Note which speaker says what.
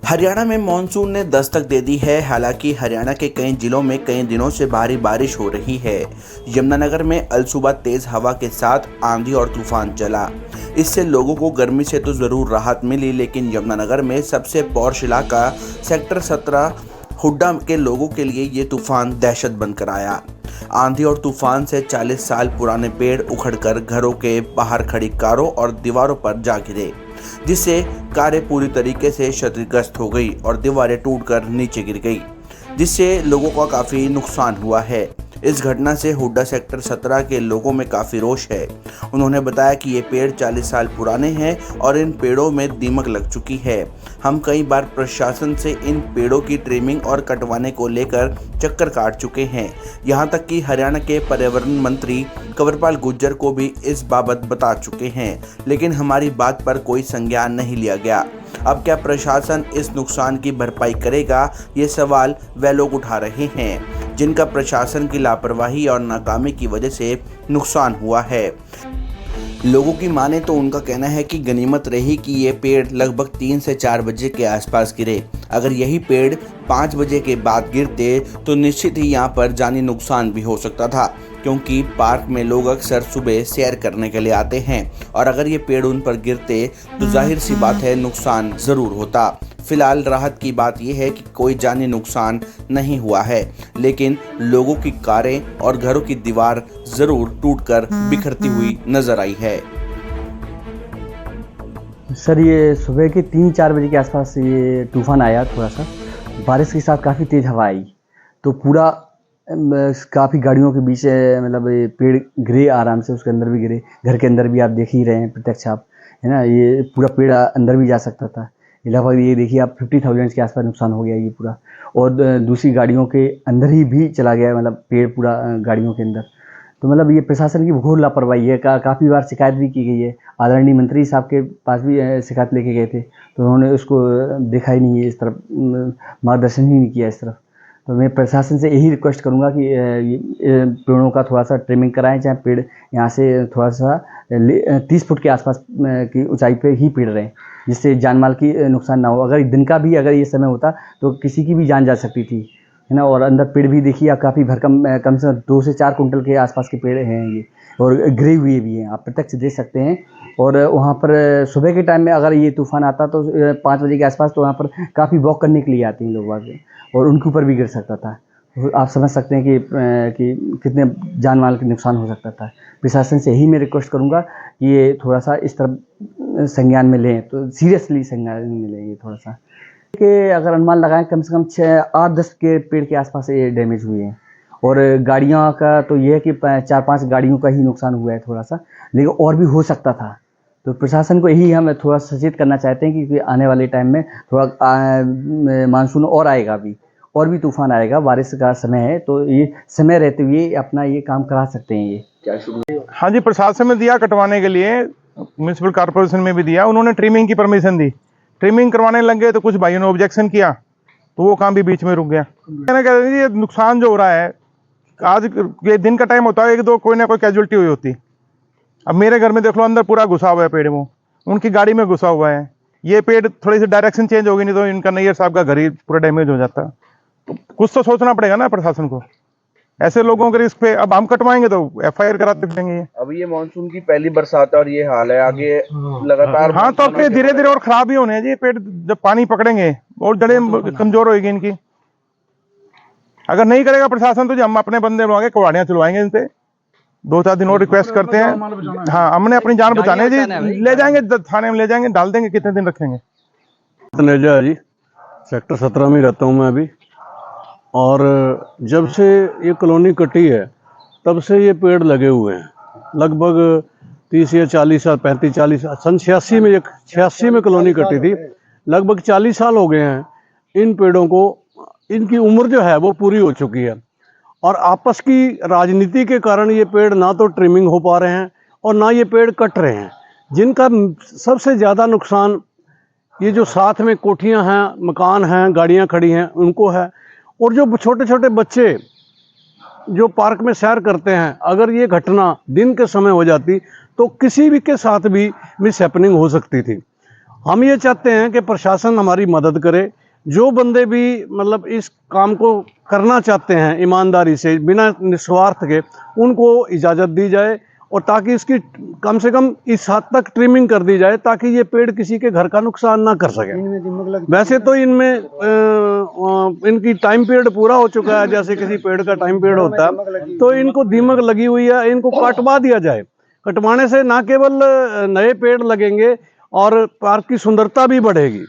Speaker 1: हरियाणा में मानसून ने दस्तक दे दी है। हालांकि हरियाणा के कई जिलों में कई दिनों से भारी बारिश हो रही है। यमुनानगर में अलसुबह तेज हवा के साथ आंधी और तूफान चला। इससे लोगों को गर्मी से तो ज़रूर राहत मिली, लेकिन यमुनानगर में सबसे पॉश इलाका सेक्टर 17 हुड्डा के लोगों के लिए ये तूफान दहशत बनकर आया। आंधी और तूफान से 40 साल पुराने पेड़ उखड़कर घरों के बाहर खड़ी कारों और दीवारों पर जा गिरे, जिससे कारें पूरी तरीके से क्षतिग्रस्त हो गई और दीवारें टूटकर नीचे गिर गई, जिससे लोगों का काफ़ी नुकसान हुआ है। इस घटना से हुड्डा सेक्टर 17 के लोगों में काफ़ी रोष है। उन्होंने बताया कि ये पेड़ 40 साल पुराने हैं और इन पेड़ों में दीमक लग चुकी है। हम कई बार प्रशासन से इन पेड़ों की ट्रिमिंग और कटवाने को लेकर चक्कर काट चुके हैं। यहाँ तक कि हरियाणा के पर्यावरण मंत्री कंवरपाल गुर्जर को भी इस बाबत बता चुके हैं, लेकिन हमारी बात पर कोई संज्ञान नहीं लिया गया। अब क्या प्रशासन इस नुकसान की भरपाई करेगा, ये सवाल वे लोग उठा रहे हैं जिनका प्रशासन की लापरवाही और नाकामी की वजह से नुकसान हुआ है। लोगों की माने तो उनका कहना है कि गनीमत रही कि ये पेड़ लगभग 3 से 4 बजे के आसपास गिरे। अगर यही पेड़ 5 बजे के बाद गिरते तो निश्चित ही यहाँ पर जानी नुकसान भी हो सकता था, क्योंकि पार्क में लोग अक्सर सुबह सैर करने के लिए आते हैं और अगर ये पेड़ उन पर गिरते तो जाहिर सी बात है नुकसान ज़रूर होता। फिलहाल राहत की बात यह है कि कोई जानी नुकसान नहीं हुआ है, लेकिन लोगों की कारें और घरों की दीवार ज़रूर टूटकर बिखरती हुई नजर आई है।
Speaker 2: सर, ये सुबह के 3-4 बजे के आसपास ये तूफान आया, थोड़ा सा बारिश के साथ काफ़ी तेज़ हवा आई, तो पूरा काफ़ी गाड़ियों के बीच मतलब ये पेड़ गिरे आराम से, उसके अंदर भी गिरे, घर के अंदर भी आप देख ही रहे हैं प्रत्यक्ष आप, है ना। ये पूरा पेड़ अंदर भी जा सकता था। लगभग ये देखिए आप 50,000 के आसपास नुकसान हो गया ये पूरा, और दूसरी गाड़ियों के अंदर ही भी चला गया, मतलब पेड़ पूरा गाड़ियों के अंदर। तो मतलब ये प्रशासन की घोर लापरवाही है। काफ़ी बार शिकायत भी की गई है, आदरणीय मंत्री साहब के पास भी शिकायत लेके गए थे, तो उन्होंने उसको देखा ही नहीं है, इस तरफ मार्गदर्शन ही नहीं किया इस तरफ। तो मैं प्रशासन से यही रिक्वेस्ट करूंगा कि पेड़ों का थोड़ा सा ट्रिमिंग कराएं, चाहे पेड़ यहाँ से थोड़ा सा 30 फुट के आसपास की ऊंचाई पे ही पेड़ रहें, जिससे जान माल की नुकसान ना हो। अगर दिन का भी अगर ये समय होता तो किसी की भी जान जा सकती थी, है ना। और अंदर पेड़ भी देखिए आप, काफ़ी भरकम कम से कम 2 से 4 कुंटल के आसपास के पेड़ हैं ये, और गिरे हुए भी हैं, आप प्रत्यक्ष देख सकते हैं। और वहाँ पर सुबह के टाइम में अगर ये तूफान आता तो 5 बजे के आसपास, तो वहाँ पर काफ़ी वॉक करने के लिए आते हैं लोग आगे, और उनके ऊपर भी गिर सकता था। तो आप समझ सकते हैं कि कितने जान माल का नुकसान हो सकता था। प्रशासन से यही मैं रिक्वेस्ट करूँगा कि ये थोड़ा सा इस तरफ संज्ञान में लें, तो सीरियसली संज्ञान में लें ये थोड़ा सा। कि अगर अनुमान लगाएं कम से कम 8-10 के पेड़ के आसपास ये डैमेज हुए हैं, और गाड़ियों का तो ये है कि 4-5 गाड़ियों का ही नुकसान हुआ है थोड़ा सा, लेकिन और भी हो सकता था। तो प्रशासन को यही हम थोड़ा सचेत करना चाहते हैं कि आने वाले टाइम में थोड़ा मानसून और आएगा भी, और भी तूफान आएगा, बारिश का समय है, तो ये समय रहते हुए अपना ये काम करा सकते हैं। ये क्या शुरू?
Speaker 3: हाँ जी, प्रशासन में दिया कटवाने के लिए, म्यूनसिपल कॉर्पोरेशन में भी दिया, उन्होंने ट्रिमिंग की परमिशन दी। ट्रिमिंग करवाने लग गए तो कुछ भाइयों ने ऑब्जेक्शन किया, तो वो काम भी बीच में रुक गया। कहना कहते हैं ये नुकसान जो हो रहा है, आज ये दिन का टाइम होता है, 1-2 कोई ना कोई कैजुअलिटी हुई होती। अब मेरे घर में देख लो, अंदर पूरा घुसा हुआ है पेड़, वो उनकी गाड़ी में घुसा हुआ है। ये पेड़ थोड़ी सी डायरेक्शन चेंज होगी, नहीं तो इनका नैयर साहब का घर ही पूरा डैमेज हो जाता। तो कुछ तो सोचना पड़ेगा ना प्रशासन को, ऐसे लोगों के रिस्क पे। अब हम कटवाएंगे तो FIR कराते फिरेंगे।
Speaker 1: अब ये मानसून की पहली बरसात है और ये हाल है, आगे लगातार
Speaker 3: हाँ, तो अब धीरे धीरे और खराब ही होने हैं जी पेड़, जब पानी पकड़ेंगे और जड़ें कमजोर होगी इनकी। अगर नहीं करेगा प्रशासन तो हम अपने बंदे बुला के कुहाड़ियां चलवाएंगे इनसे। 2-4 दिन और रिक्वेस्ट करते हैं। हाँ, हमने अपनी जान बचाने जी, ले जाएंगे थाने में, ले जाएंगे, डाल देंगे, कितने दिन रखेंगे।
Speaker 4: तनेजा जी, सेक्टर 17 में रहता हूँ मैं अभी, और जब से ये कॉलोनी कटी है तब से ये पेड़ लगे हुए हैं। लगभग 30 या 40 साल, 35-40 साल, सन 86 में कॉलोनी कटी थी। लगभग 40 साल हो गए हैं इन पेड़ों को, इनकी उम्र जो है वो पूरी हो चुकी है, और आपस की राजनीति के कारण ये पेड़ ना तो ट्रिमिंग हो पा रहे हैं और ना ये पेड़ कट रहे हैं, जिनका सबसे ज़्यादा नुकसान ये जो साथ में कोठियां हैं, मकान हैं, गाड़ियां खड़ी हैं, उनको है। और जो छोटे छोटे बच्चे जो पार्क में सैर करते हैं, अगर ये घटना दिन के समय हो जाती तो किसी भी के साथ भी मिसहैपनिंग हो सकती थी। हम ये चाहते हैं कि प्रशासन हमारी मदद करे, जो बंदे भी मतलब इस काम को करना चाहते हैं ईमानदारी से बिना निस्वार्थ के, उनको इजाज़त दी जाए और ताकि इसकी कम से कम इस हद तक ट्रिमिंग कर दी जाए ताकि ये पेड़ किसी के घर का नुकसान ना कर सके। वैसे तो इनमें इनकी टाइम पीरियड पूरा हो चुका है, जैसे किसी पेड़ का टाइम पीरियड होता है, तो इनको दीमक लगी हुई है, इनको कटवा दिया जाए। कटवाने से ना केवल नए पेड़ लगेंगे और पार्क की सुंदरता भी बढ़ेगी।